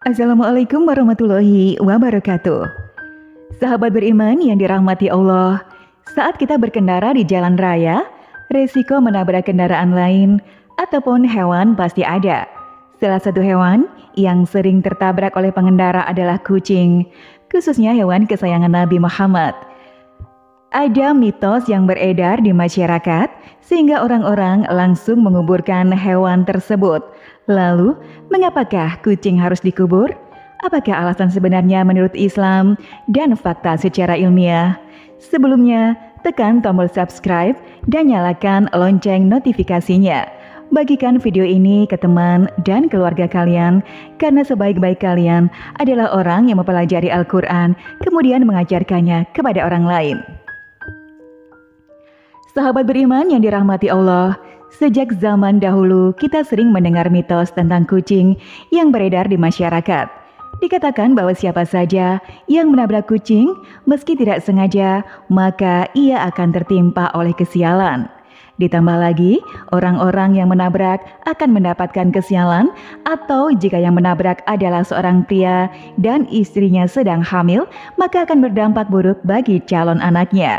Assalamualaikum warahmatullahi wabarakatuh. Sahabat beriman yang dirahmati Allah, saat kita berkendara di jalan raya, resiko menabrak kendaraan lain ataupun hewan pasti ada. Salah satu hewan yang sering tertabrak oleh pengendara adalah kucing, khususnya hewan kesayangan Nabi Muhammad. Ada mitos yang beredar di masyarakat sehingga orang-orang langsung menguburkan hewan tersebut. Lalu, mengapakah kucing harus dikubur? Apakah alasan sebenarnya menurut Islam dan fakta secara ilmiah? Sebelumnya, tekan tombol subscribe dan nyalakan lonceng notifikasinya. Bagikan video ini ke teman dan keluarga kalian karena sebaik-baik kalian adalah orang yang mempelajari Al-Quran kemudian mengajarkannya kepada orang lain. Sahabat beriman yang dirahmati Allah, sejak zaman dahulu kita sering mendengar mitos tentang kucing yang beredar di masyarakat. Dikatakan bahwa siapa saja yang menabrak kucing meski tidak sengaja, maka ia akan tertimpa oleh kesialan. Ditambah lagi, orang-orang yang menabrak akan mendapatkan kesialan atau jika yang menabrak adalah seorang pria dan istrinya sedang hamil, maka akan berdampak buruk bagi calon anaknya.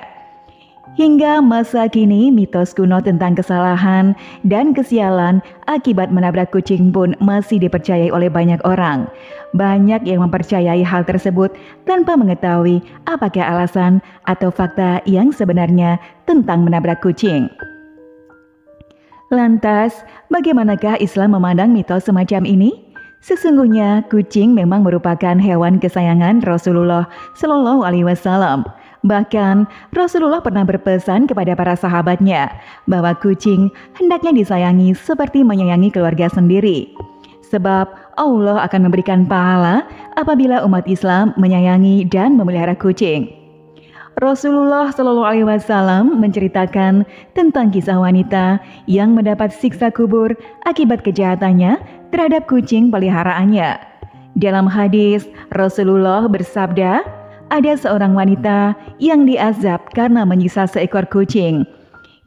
Hingga masa kini, mitos kuno tentang kesalahan dan kesialan akibat menabrak kucing pun masih dipercayai oleh banyak orang. Banyak yang mempercayai hal tersebut tanpa mengetahui apakah alasan atau fakta yang sebenarnya tentang menabrak kucing. Lantas, bagaimanakah Islam memandang mitos semacam ini? Sesungguhnya, kucing memang merupakan hewan kesayangan Rasulullah Shallallahu Alaihi Wasallam. Bahkan Rasulullah pernah berpesan kepada para sahabatnya bahwa kucing hendaknya disayangi seperti menyayangi keluarga sendiri. Sebab Allah akan memberikan pahala apabila umat Islam menyayangi dan memelihara kucing. Rasulullah Shallallahu Alaihi Wasallam menceritakan tentang kisah wanita yang mendapat siksa kubur akibat kejahatannya terhadap kucing peliharaannya. Dalam hadis, Rasulullah bersabda, ada seorang wanita yang diazab karena menyiksa seekor kucing.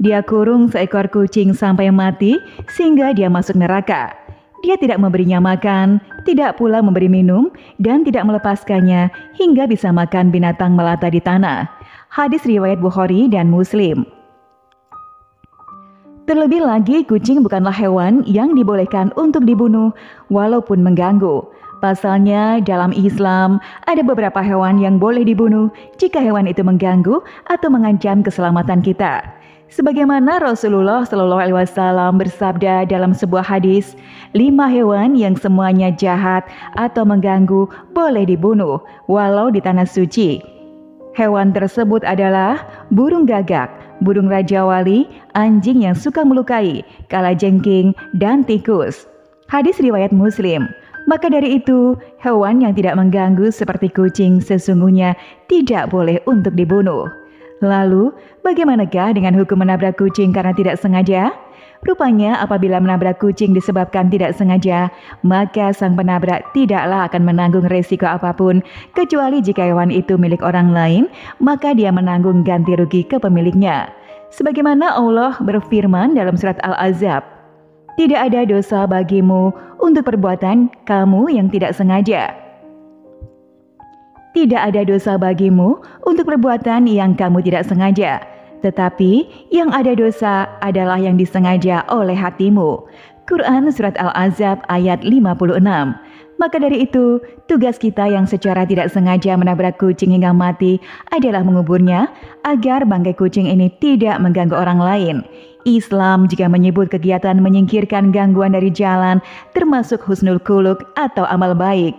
Dia kurung seekor kucing sampai mati sehingga dia masuk neraka. Dia tidak memberinya makan, tidak pula memberi minum, dan tidak melepaskannya hingga bisa makan binatang melata di tanah. Hadis riwayat Bukhari dan Muslim. Terlebih lagi, kucing bukanlah hewan yang dibolehkan untuk dibunuh walaupun mengganggu. Pasalnya, dalam Islam ada beberapa hewan yang boleh dibunuh jika hewan itu mengganggu atau mengancam keselamatan kita. Sebagaimana Rasulullah Shallallahu Alaihi Wasallam bersabda dalam sebuah hadis, 5 hewan yang semuanya jahat atau mengganggu boleh dibunuh walau di tanah suci. Hewan tersebut adalah burung gagak, burung raja wali, anjing yang suka melukai, kalajengking, dan tikus. Hadis riwayat Muslim. Maka dari itu, hewan yang tidak mengganggu seperti kucing sesungguhnya tidak boleh untuk dibunuh. Lalu, bagaimanakah dengan hukum menabrak kucing karena tidak sengaja? Rupanya apabila menabrak kucing disebabkan tidak sengaja, maka sang penabrak tidaklah akan menanggung resiko apapun, kecuali jika hewan itu milik orang lain, maka dia menanggung ganti rugi ke pemiliknya. Sebagaimana Allah berfirman dalam surat Al-Ahzab, tidak ada dosa bagimu untuk perbuatan kamu yang tidak sengaja. Tidak ada dosa bagimu untuk perbuatan yang kamu tidak sengaja. Tetapi yang ada dosa adalah yang disengaja oleh hatimu. Quran Surat Al-Ahzab ayat 56. Maka dari itu, tugas kita yang secara tidak sengaja menabrak kucing hingga mati adalah menguburnya agar bangkai kucing ini tidak mengganggu orang lain. Islam juga menyebut kegiatan menyingkirkan gangguan dari jalan termasuk husnul khuluq atau amal baik.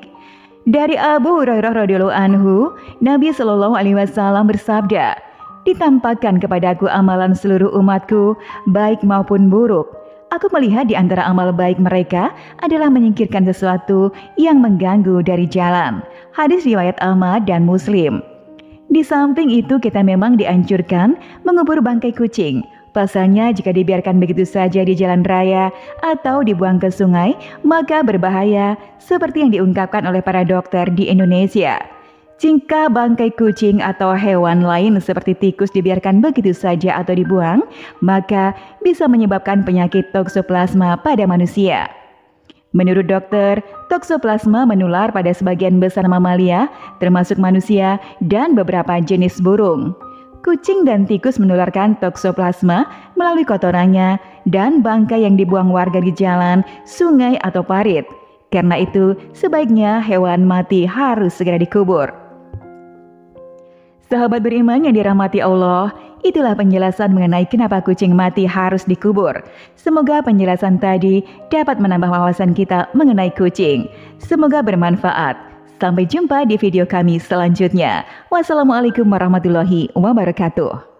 Dari Abu Hurairah radhiyallahu anhu, Nabi Shallallahu Alaihi Wasallam bersabda, ditampakkan kepadaku amalan seluruh umatku, baik maupun buruk. Aku melihat di antara amal baik mereka adalah menyingkirkan sesuatu yang mengganggu dari jalan. Hadis riwayat Ahmad dan Muslim. Di samping itu kita memang dianjurkan mengubur bangkai kucing. Pasalnya jika dibiarkan begitu saja di jalan raya atau dibuang ke sungai, maka berbahaya seperti yang diungkapkan oleh para dokter di Indonesia. Jika bangkai kucing atau hewan lain seperti tikus dibiarkan begitu saja atau dibuang, maka bisa menyebabkan penyakit toksoplasma pada manusia. Menurut dokter, toksoplasma menular pada sebagian besar mamalia, termasuk manusia dan beberapa jenis burung. Kucing dan tikus menularkan toksoplasma melalui kotorannya dan bangkai yang dibuang warga di jalan, sungai, atau parit. Karena itu, sebaiknya hewan mati harus segera dikubur. Sahabat beriman yang dirahmati Allah, itulah penjelasan mengenai kenapa kucing mati harus dikubur. Semoga penjelasan tadi dapat menambah wawasan kita mengenai kucing. Semoga bermanfaat. Sampai jumpa di video kami selanjutnya. Wassalamualaikum warahmatullahi wabarakatuh.